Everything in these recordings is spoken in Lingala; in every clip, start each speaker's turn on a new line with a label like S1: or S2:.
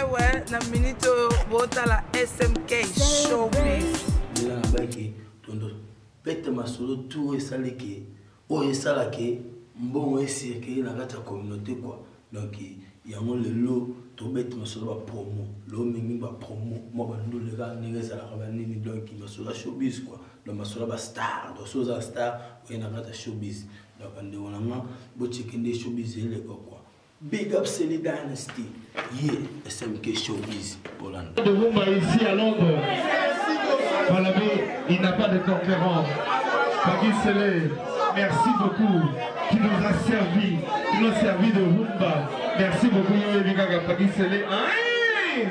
S1: ouais, na minute bota la SMK Showbiz.
S2: Bila na baki tondo pete masolo tout esaleke o esalake mbongo esirke na kata communauté quoi. Donc yango lelo to bete masolo ba promo, lo mingi ba promo, mo ba ndule ga ningeza la ba nini donc masolo showbiz quoi. Donc masolo ba star, do soza star o na kata showbiz. Donc ande wonanga bo chikende showbiz ele quoi. Big up Céline Dynasty, yeah, SMK Showbiz, Hollande.
S3: De Rumba ici à Londres, Malabé, il n'a pas de concurrent. Pagui Sélé, merci beaucoup, qui nous a servi, de Rumba. Merci beaucoup, Yoévika Pagui Sélé. Aïe!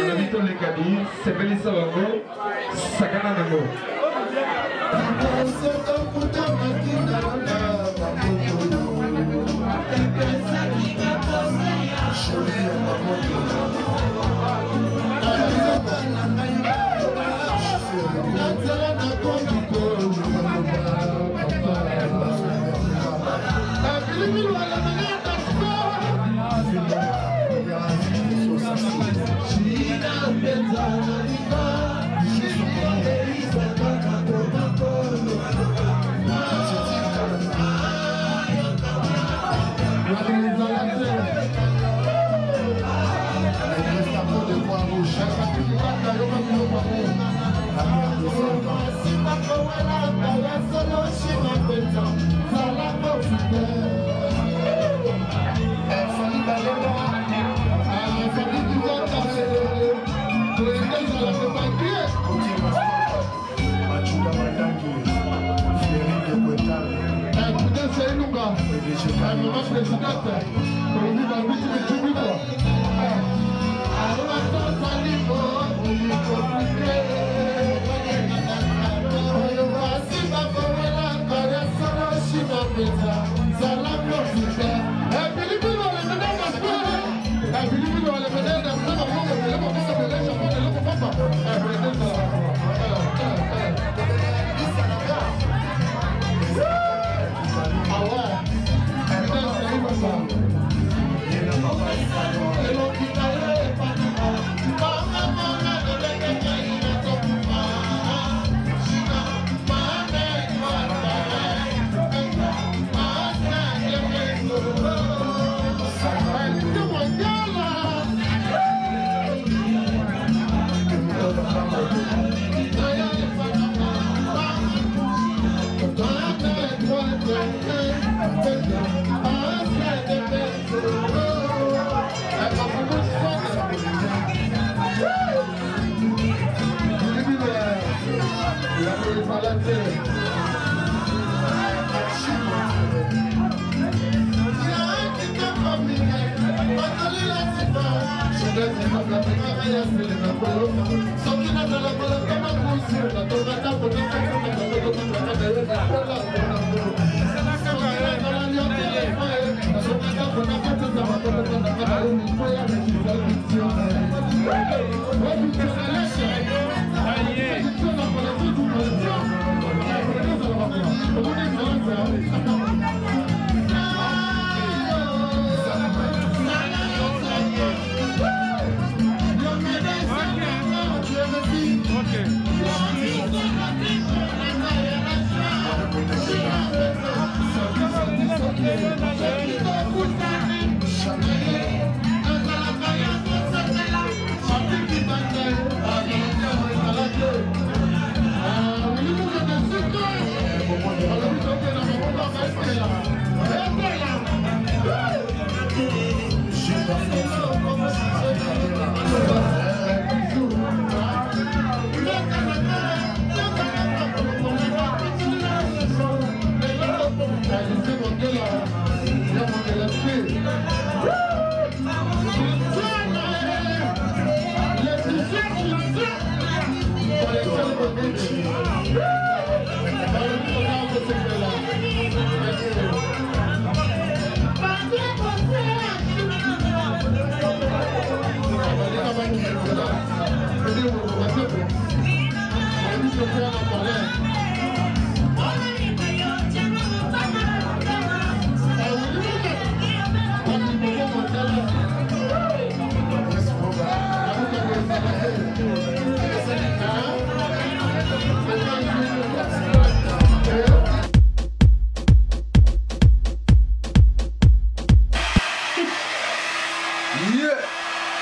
S3: En habitant les Cadis, c'est Félissa Wango, Sakana Nango.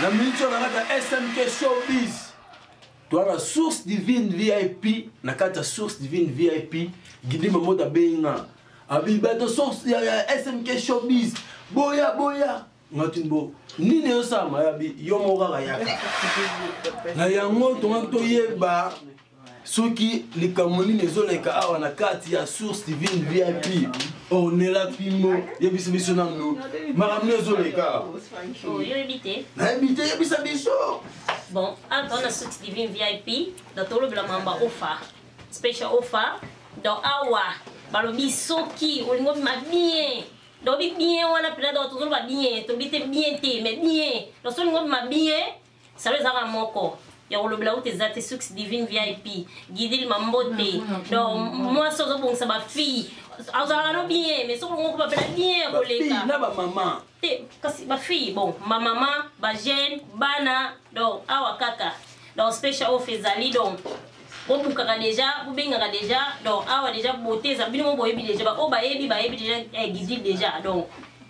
S2: La minute on a la SMK Showbiz. Toi la source divine VIP, na kata source divine VIP, guidi maman da benga. Abi bato source ya SMK Showbiz. Boya. Ngatimbo. Nini yo sama abi yo mora yaka. Na yango to yeba. Soki likamoni nezoleka awa na kati ya source divine VIP. On est là pimo, yebisa biso nanu. Maramne nezoleka.
S4: Oh, yo habité.
S2: Na habité yebisa biso.
S4: Bon, avant la source divine VIP, dans tout le blanc mamba offer. Special offer. Dans awa, balobi soki, olingo ma bien. Donc bien on a plein d'autres choses pas bien, to bite bien té mais bien. Donc olingo ma bien, ça les a moko. Ya le blanc tes zate source divine VIP. Guidil mambote. Donc moi ça bon ça ma fille. Azara bien, mais ça on peut pas bien pour les
S2: gars. Na ba maman.
S4: Kasi ma fille, bon, ma maman, ma jeune, bana, donc awa kaka. Donc special offer zali donc. Bon bukaka déjà, vous bengaka déjà, donc awa déjà beauté ça bino boyebi déjà, ba o bayebi déjà guidil déjà. Donc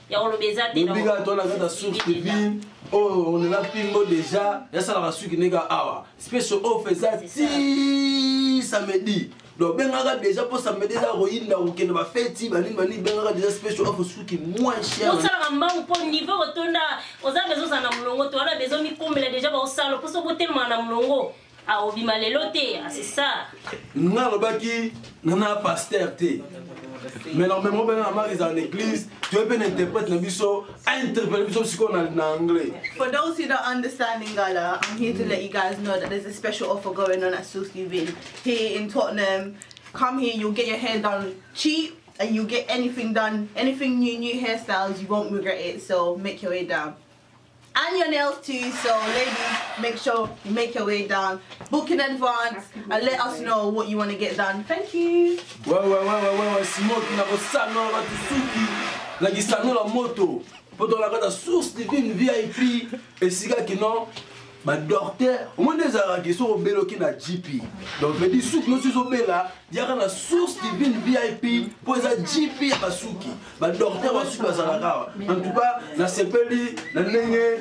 S4: ya on le bezate donc.
S2: Biga to na kata source divine. Oh, on est là pimbo déjà. Ya ça la suki nega awa. Special offer zali samedi. Donc bengaka déjà pour samedi là roinda weekend ba fête bani bengaka déjà special offer suki moins cher.
S4: Donc ça la mbangu pour niveau rotonda, oza besoin ça na mulongo, to ala besoin mi combler déjà ba osalo pour so tellement na mulongo. Ah obima leloté, c'est ça.
S2: Nga lobaki nana pasteur té. Mais normalement ben na mari dans l'église, tu es ben interprète na biso, interprète biso si qu'on en anglais.
S5: For those who don't understand Lingala, I'm here to let you guys know that there's a special offer going on at Source Divine here in Tottenham. Come here, you'll get your hair done cheap and you'll get anything done, anything new hairstyles, you won't regret it, so make your way down. And your nails too, so ladies, make sure you make your way down, book in advance and let us know what you want to get done. Thank you.
S2: Ouais, Smoke na ko sano la tsuki. La gisano la moto. Poto la kata source divine VIP et siga kino ba docteur au moins des arabes sont beloki na GP. Donc veut dire souk no so bela, diaka na source divine VIP pour za GP ya suki. Ba docteur wa suki bazalaka. En tout cas, na sepeli na ndenge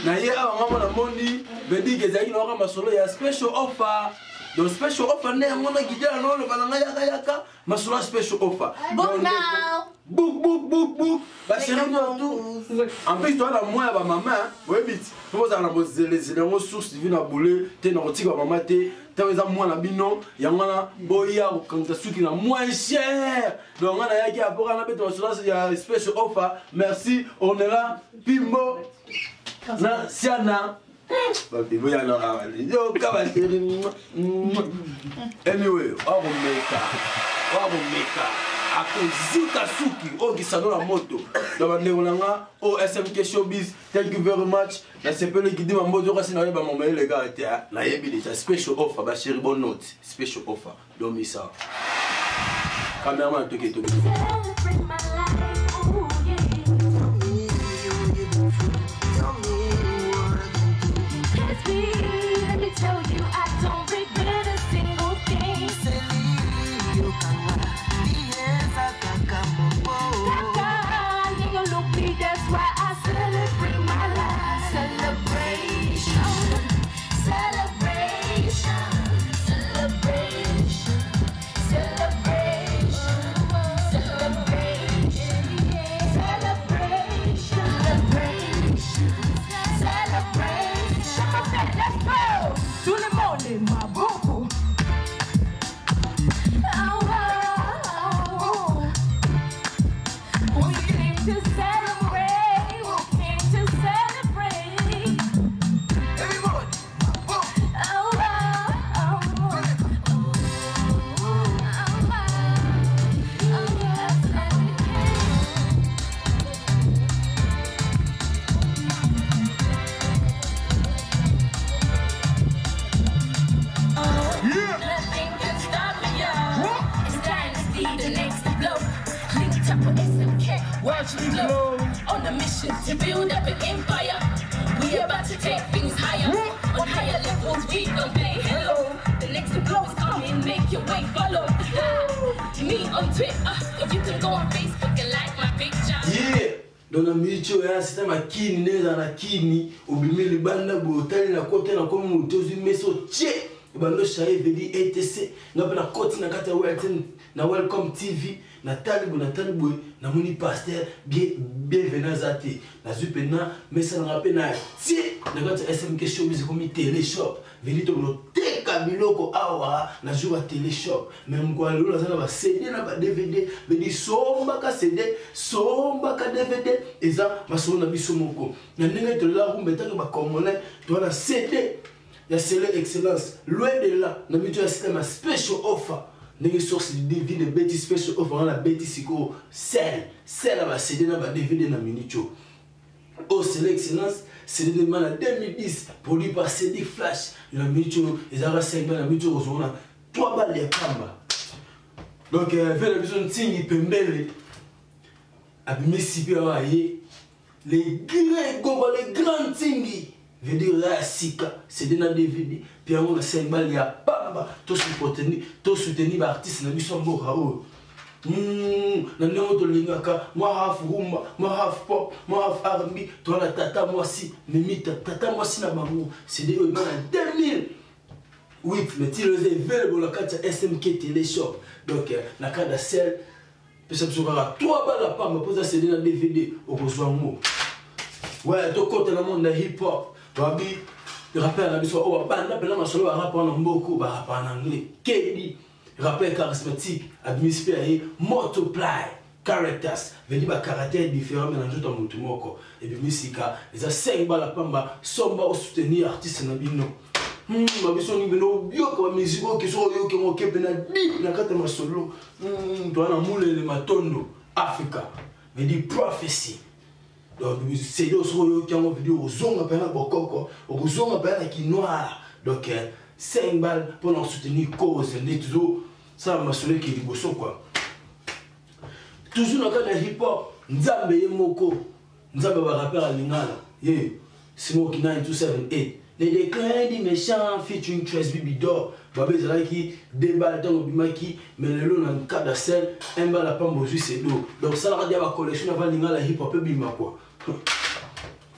S2: na ye awa ngamo na moni veut dire que zaki na ka masolo ya special offer. Donc special offer ne ngona gidela no le balanga yaka masolo special offer.
S5: Book now.
S2: Book. Bah chérie tout. En plus toi la moi ba maman, ouais vite. Faut ça na bozele zelo source divine boule, te na kotika ba maman te. Taweza mwana bino yangana boya ukanta suki na moins cher. Donc on a yaki apora na beto masolo ya special offer. Merci, on est là. Pimbo. Na siana. Papi, voy a lo grabar. Yo, caballero. Anyway, wabo meka. Akozika suki, ogisano la moto. Dabandeolanga, SMK Showbiz. Thank you very much. Na sepele gidi mambozo kasi na yeba mama les gars était na yebi déjà special offer ba chérie bonne note. Special offer. Domi ça. Cameraman toke.
S6: Let me tell you, I don't regret a single thing. That's why I celebrate my life. Let's go! Tout le monde est ma beaucoup. We came to celebrate. We came to celebrate. Everybody.
S7: Nothing can stop me, y'all. It's time to see the next blow. Linked up with SMK, watching glow. On a mission to build up an empire. We about to take things higher. On higher levels, we don't play hello. The next blow is coming, make your way follow. Me on Twitter, you can go on Facebook and like my picture.
S2: Yeah. donc na micho ya système akini neza na kini obimeli banda botali na côté na comme motozi meso tché bando chaye vedi etc ngapa na côté na kata na Welcome TV na talibu na moni pasteur bienvenue zati na zupena mesa na pe na tché na kata SMK Showbiz comme téléshop vedi to no teka biloko awa na jour téléshop même quoi lo za ba CD na ba DVD vedi somba ka CD somba ka DVD eza masolo na biso moko na ndenge to la rumba ta ba congolais to na CD ya Sele Excellence loin de là na bitu ya système special offer ndenge source de DVD de Betty special offer na Betty siko sel ba CD na ba DVD na minicho au Sele Excellence c'est de mal à 2010 produit par CD Flash na minicho ezara 5 na minicho ozona 3 balles ya kamba donc fait la besoin tingi pembele abimisi pe aye les grands tingi veut dire la sika c'est de na DVD puis on a 5 balles ya pamba to soutenir artiste na biso mboka o na ndenge to lingaka moi half rumba moi half pop moi half R&B to la tata moi si mimita tata moi si na bango c'est de na 2008 mais tu les available la carte SMK Téléshop donc na kada sel peut ça sera 3 balles la pamba pour ça c'est de na DVD au besoin mot ouais to côté le monde hip hop babi rappeur na biso o banda pela masolo ba rappeur na mboko ba rappeur na anglais kedi rappeur charismatique administré multiply characters veut dire ba caractère différent mais dans tout mutu moko et puis musica les a 5 balles pamba somba au soutenir artiste na bino ba biso ni bino bio ko musique ki so yo ke mo kepe na di na kata masolo to na mule le matondo Africa veut dire prophecy. Donc c'est là où qui ont vidéo aux ongles à bokoko aux ongles à qui noir donc 5 balles pour soutenir cause les toujours ça m'a sonné qui dit quoi toujours dans le hip hop nzambe yemoko nzambe ba rappeur à lingala Smoke 9278 les déclins des méchants featuring Trace Bibidor babé zala qui déballe dans bimaki mais le lot dans cas d'asel un bal à pambozu c'est d'eau donc ça la dia ba collection avant lingala hip hop bima quoi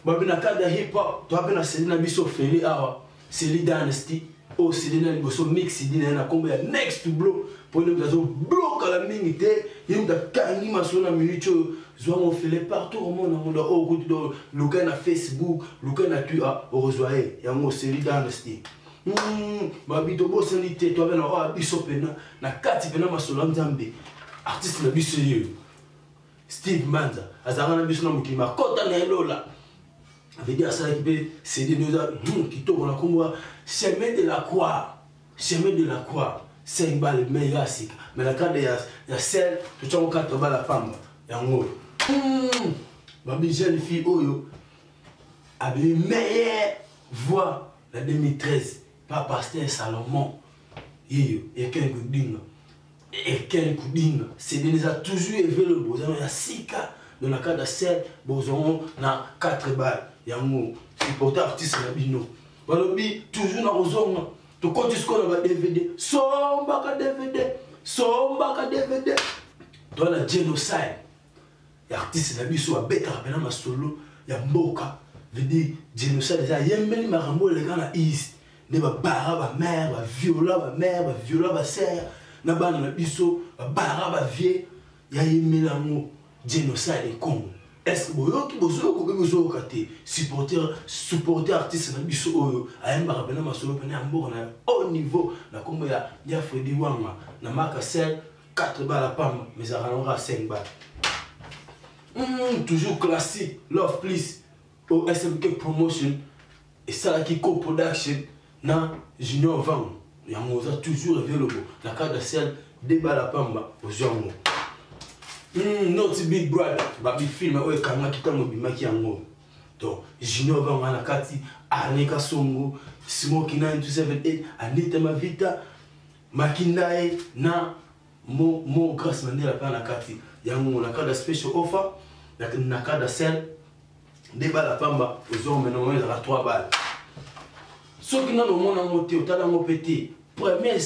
S2: babé na cas de hip hop to apena c'est na biso feli awa c'est li dynasty oh c'est na biso mix dit na combo next to blow pour nous gazo bloc à la minute yim da kangi masona minute zo on fait les partout au monde au goût de local na Facebook local na tu a rejoindre ya mo c'est li dynasty babito bosanité toi ben na biso pena na kati pena masolo nzambe artiste na biso yo Steve Manza azanga na biso na mukima kota na elola veut dire ça qui c'est des nous qui tourne comme moi chemin de la croix 5 balles meilleur sika mais la carte ya sel tu as 4 balles la femme ya ngo babi jeune fille oyo avait meilleure voix la 2013 par pasteur Salomon et quelqu'un kudinga c'est déjà toujours élevé le besoin ya sika dans la carte de sel besoin na 4 balles ya ngo supporter artiste na bino balobi toujours na ozonga to ko disco na DVD somba ka DVD dans la génocide ya artiste na biso abeta pena masolo ya mboka veut dire génocide ya yemeli marambo le kana east ne ba bara ba mère ba viola ba sœur na bana na biso ba bara ba vie ya yemeli mo génocide et Congo. Est-ce que vous avez supporter artiste na biso oyo ayamba rabena masolo pena mboka na haut niveau na kombo ya Freddy Wanga na marque 4 balles à pam mais ça rendra 5 balles. Toujours classique Love Please au SMK Promotion et ça qui co-production na Junior Van yango toujours available la carte de sel 2 balles à pam au Jongo. Not Big Brother, babi film oye kanga kitango bimaki yango. Donc Junior va na kati Aneka Songo, Smoke 9278, Anita Mavita, Makindae na mo grâce Mandela pa na kati. Yango na kada special offer, na kada sel 2 balles à pamba aux hommes maintenant on a 3 balles. Ceux qui n'ont pas monté au talent pété, premier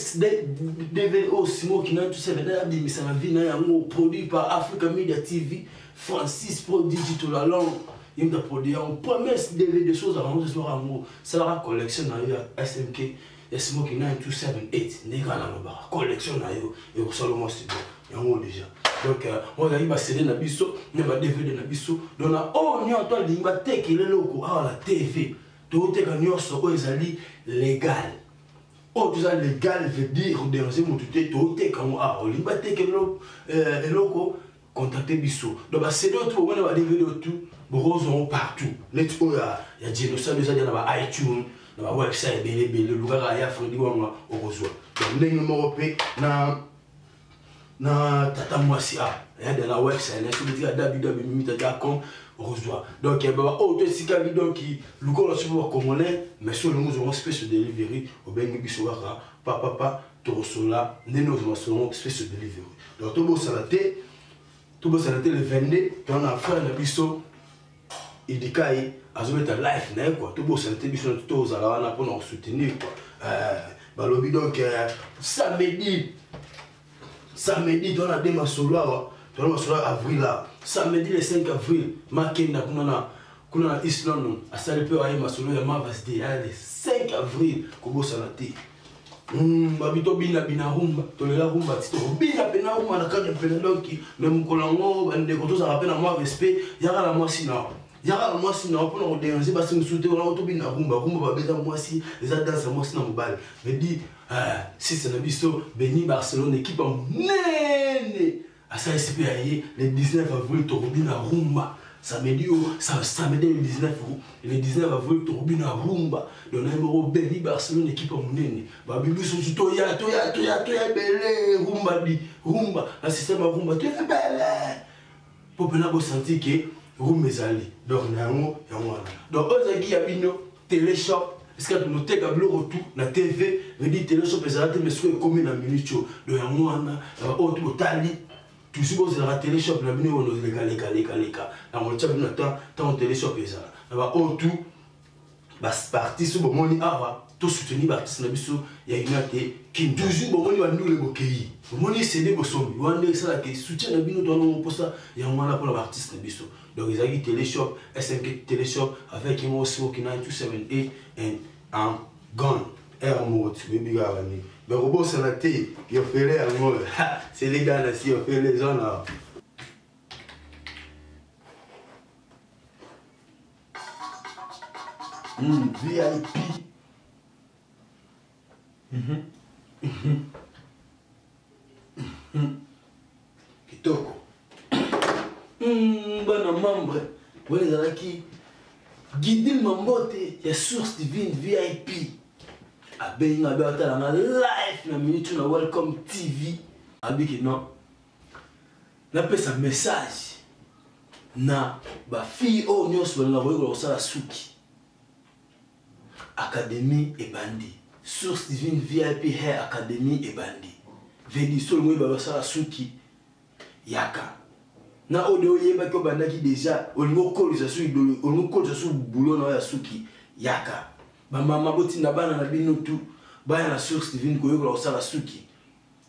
S2: DVD aussi moi qui n'a tout ça là mais ça la vie là produit par Africa Media TV Francis Pro Digital la langue il m'a produit un premier DVD choses à rendre ce soir amour ça la collection à SMK c'est moi qui n'a 278 nega na ba collection na yo et au salon moi studio yango déjà donc on a eu ma CD na biso na ba DVD na biso donc na oh ni to limba teke le loko à la TV to teka nyonso ko ezali légal. Oh, tout ça légal veut dire déranger mon tuté, tout est comme ah, on limba teke le loko contacter biso. Donc c'est d'autres on va DVD tout, borozon partout. Net oh il y a génocide déjà dans ba iTunes. Na website bele lugara ya fundi wanga okozwa donc ndenge morope na tata mwasi ya de la website na sur dire www.mimita.com okozwa donc baba auto sika video qui lukolo sur congolais mais sur le nous special delivery au bengi biso waka papa torosola neno zo special delivery donc to bo salate le 22 on a fait na biso idikai azometa life na quoi tout beau santé biso tout aux ala pour nous soutenir quoi balobi donc samedi on a des masolo avril là samedi le 5 avril makenda kuna East London asali pe aye masolo ya Mavas Day le 5 avril kobo santé babito bina rumba tolela rumba tito bina pena rumba na kanya pena donc même kolango bande ko to ça rappelle moi respect yaka la moi sina yaka moi si non pour nous déranger parce que nous souhaitons la auto bina rumba ba beza moi si les danse moi si na mobile me dit si c'est na biso Béni Barcelone équipe en nene à ça SP le 19 avril to bina rumba samedi le 19 avril to bina rumba donc numéro Béni Barcelone équipe en nene ba bibi so to ya belé rumba la système rumba to ya belé pour pena bo sentir que room ezali donc nango donc ozaki ya bino téléshop est-ce que nous te gablo retour na TV veut dire téléshop ezalate mais ce que comme na minute donc yango wana auto tali tout ce que la téléshop na bino on leka na on tcha bino tant téléshop ezala na auto bas parti sur bomoni ava to soutenir l'artiste na biso ya inate qui toujours bomoni wa ndule bokei bomoni CD bosomi wande ça la que soutien na bino to no posa ya ngwana pour l'artiste na biso donc ils ont téléshop SMK téléshop avec un aussi qui n'a 278 et un gun air mode baby gavani mais robot sanaté il fait l'air mode c'est les gars là si on fait les zones là VIP kitoko bana membre wale zalaki guidil mambote ya source divine VIP abenga beata na live na minute na Welcome TV abiki non na pesa message na ba fille o nyos na boyko sala suki Académie et Bandi source divine VIP Hair Académie et Bandi vedi solo mo ba sala suki yaka na audio yeba ko bandaki déjà olingo call za su idolo olingo call za su boulot na ya suki yaka ba mama boti na bana na bino tu baya na source divine ko yokola osala suki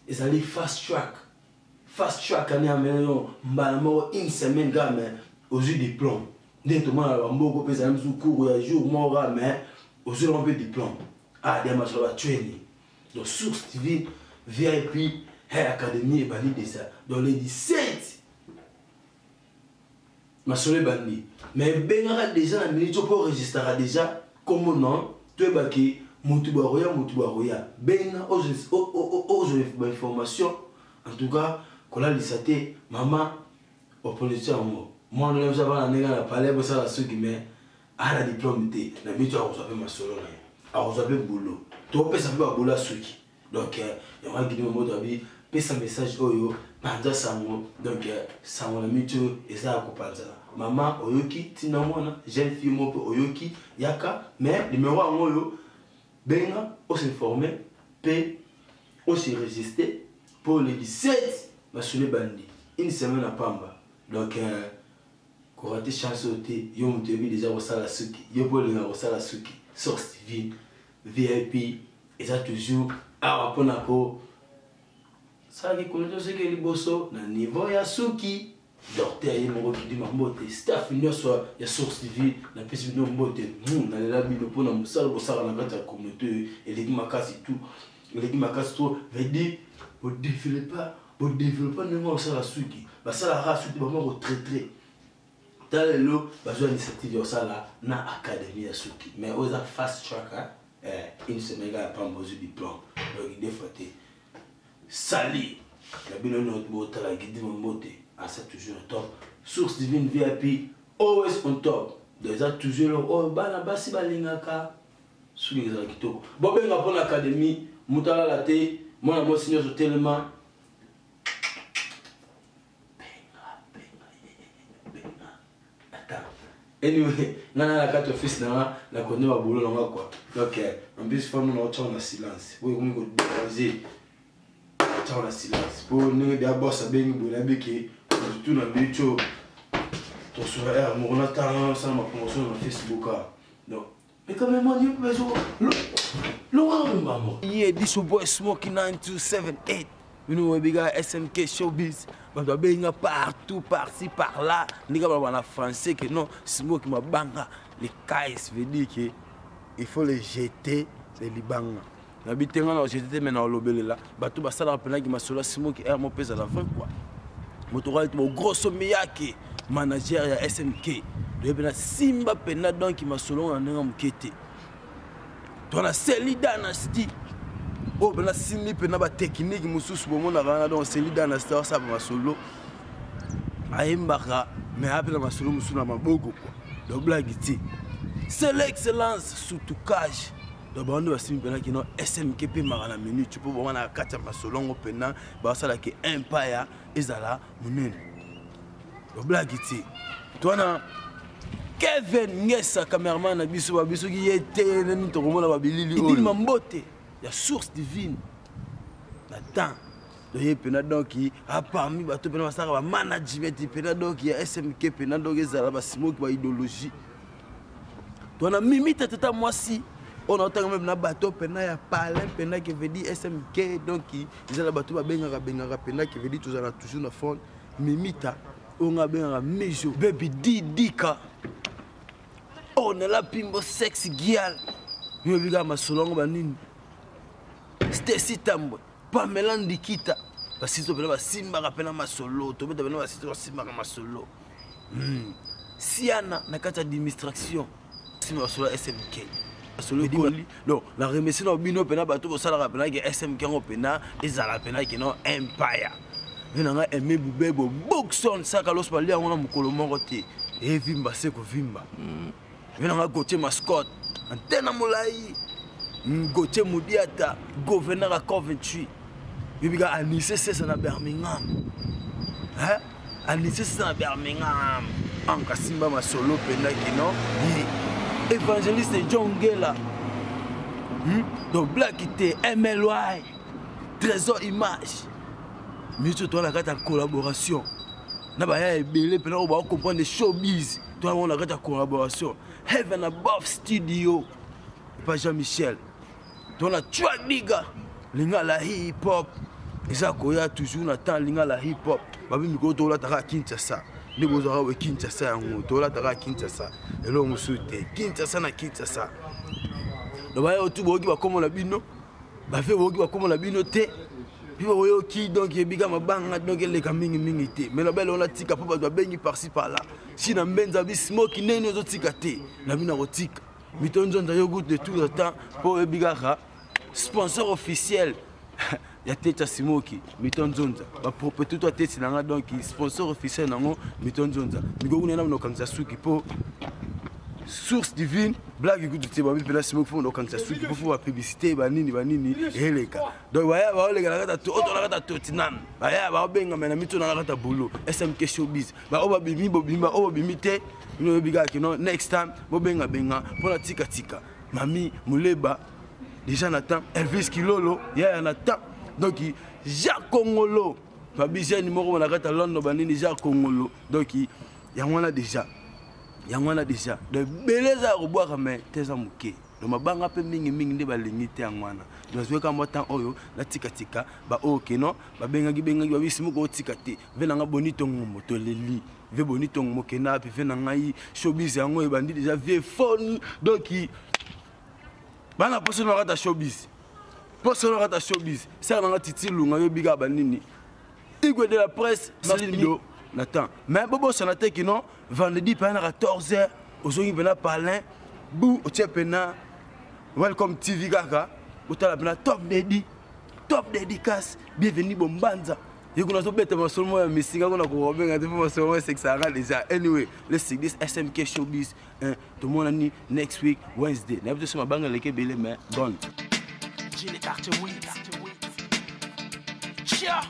S2: ezali fast track ani ameno mbala mo une semaine game aux yeux diplôme ndento mala ba mboko pesa na mzuku ya jour mo game aux yeux un peu diplôme des matchs là training donc source divine VIP Hair Académie et Bandi déjà dans les 17 Masole Bandi mais bengara déjà na minute pour enregistrer déjà comme non tu es baki mutubaroya benga aux informations en tout cas qu'on a listé maman au producteur moi ne sais pas la na palais pour ça la ce qui mais à la diplôme té na minute on s'appelle Masolo na on s'appelle boulot to pesa ba boulot suki donc il y a un qui dit mo dabi pesa message oyo panza sango donc sango la minute et ça ko panza maman oyoki tina mwana jeune fille mo oyoki yaka mais numéro ngoyo benga on s'informer p on se résister pour le 17 Masole Bandi une semaine à Pamba donc ko raté chance oté yo mutebi déjà osala suki yo pour le osala suki source divine VIP et ça toujours awa mpona ko salaki communauté soki liboso na niveau ya suki docteur ye moko kidima mbote staff nyonso ya source divine na pesi bino mbote nalela bino mpona mosala bosala na kati ya communauté eleki makasi tout eleki makasi to veut dire bodéveloppa ndenge osala suki basalaka suki bamoko traité ta lelo bazwa initiative ya osala na académie ya suki mais oza fast track une semaine ya pambozu diplôme donc des fois te sali la bino no botala kidima mbote c'est toujours top. Source divine VIP, always on top. Donc, ça toujours oh bana basi balingaka. Sous les akito. Bon ben pour l'académie, mutala la te, moi moi signé sur tellement. Attends. Anyway, nana la carte office na la connaît wa boulot na quoi. Donc en plus femme on a silence. Oui, on go déposer. Tchao la silence. Pour nous d'abord ça ben boulot avec tout dans le show. Ton sourire, mon attend ça ma promotion sur Facebook. Non. Mais quand même on y peut jouer. Laurent maman. Yeah, this your boy Smokey 9278. You know we got SMK Showbiz. But we being partout par-ci par-là. Niga ba na français que non, Smokey ma banga. Les caisses veut dire que il faut les jeter, c'est les banga. Na bitenga na jeter maintenant lobele là. Bato ba sala pena ki masola Smokey mon pèse à la fin quoi. Motoral est mon gros sommeyaki manager ya SMK de bena simba pena donc qui m'a solo en ngam kete to na Seli Dynasty o bena simbi pena ba technique mususu bomona kana donc Seli Dynasty ça ba solo aimbaka mais après ma solo musu na maboko quoi donc blague ti c'est l'excellence sous tout cage donc on doit simbi pena qui non SMK pe marana minute tu peux voir na kata ma solo pena ba sala ki empire ezala munene do blague ti tona Kevin Ngesa cameraman na biso ba biso ki yete nani to komona ba bilili o il mambote ya source divine na temps do ye pena donc a parmi ba to pena basaka ba management pena donc ya SMK pena donc ezala ba Smokey ba idéologie tona mimita tata mwasi on entend même na bateau pena ya palin pena qui veut dire SMK donc ils la bateau ba bengaka pena qui veut dire tous ala toujours na fond mimita on a bengaka mejo baby didika on la pimbo sexy girl yo biga masolongo banini Stacy Tambo Pamela Ndikita basizo pena basimba pena masolo to beta pena basizo basimba masolo Siana na kata administration simba solo SMK non la remercie na bino pena bato bosala pena ke SMK ngo pena ezala pena ke no empire venanga aimé bubebo boxon saka los balia ngona mukolo moko te evimba seko vimba venanga Gauthier mascot antena molai Gauthier Mudiata gouverneur à Coventry bibiga anissé c'est na Birmingham hein anissé c'est na Birmingham anka simba masolo pena ke no évangéliste John Gela donc Black était MLY Trésor Image mais tu dois la carte en collaboration na ba ya ebele pena on va comprendre les showbiz toi on la carte en collaboration Heaven Above Studio pas Jean-Michel toi la track nigga linga la hip hop eza koya toujours na temps linga la hip hop babi miko to la taka Kinshasa ni bozara we Kinshasa yango to la taka Kinshasa elo musute Kinshasa na Kinshasa no ba yo tu bogi ba komo la bino ba fe bogi ba komo la bino te piba oyo ki donc yebiga mabanga donc les kamingi mingi te mais la belle on la tika papa doit bengi par-ci par-là si na mbenza bi Smokey nene ozo tika te na bina rotika mitonzonza yo goûte de tout le temps pour yebiga sponsor officiel ya teta Smokey mitonzonza ba propriété toi tete nanga donc sponsor officiel nango mitonzonza migo una na kanza suki po source divine blague good te ba bi pela Smokey fo no kanza suki po fo publicité banini eleka donc waya ba olega na kata to oto na kata to tinan waya ba benga mena mito na kata bolo SMK Showbiz ba oba bimi bobimba oba bimite no biga kino next time bo benga pour la tika mami muleba déjà n'attend Elvis Kilolo ya n'attend donc Jacques Congolo babizia numéro na kata London banini Jacques Congolo donc yangwana déjà de beleza roboaka mais teza muke do mabanga pe mingi nde balingi te yangwana nazweka mota oyo na tika tika ba OK non ba bengaki ba bisi moko tika te venanga bonito ngomoto leli ve bonito ngomokena pe venanga yi showbiz yango e bandi déjà vie phone donc bana poso na kata showbiz ça na titi lunga yo biga banini igwe de la presse Maslido Nathan mais bobo sanate ki non vendredi pendant 14h ozongi pena parlin bou otepena welcome TV kaka utala pena top dédicace bienvenue bombanza yekuna so bete masolo ya misinga kona ko benga te masolo sexara déjà anyway let's see this SMK showbiz to monani next week Wednesday na biso ma banga leke bele mais gone
S1: Gilles Carter Weed. Chia.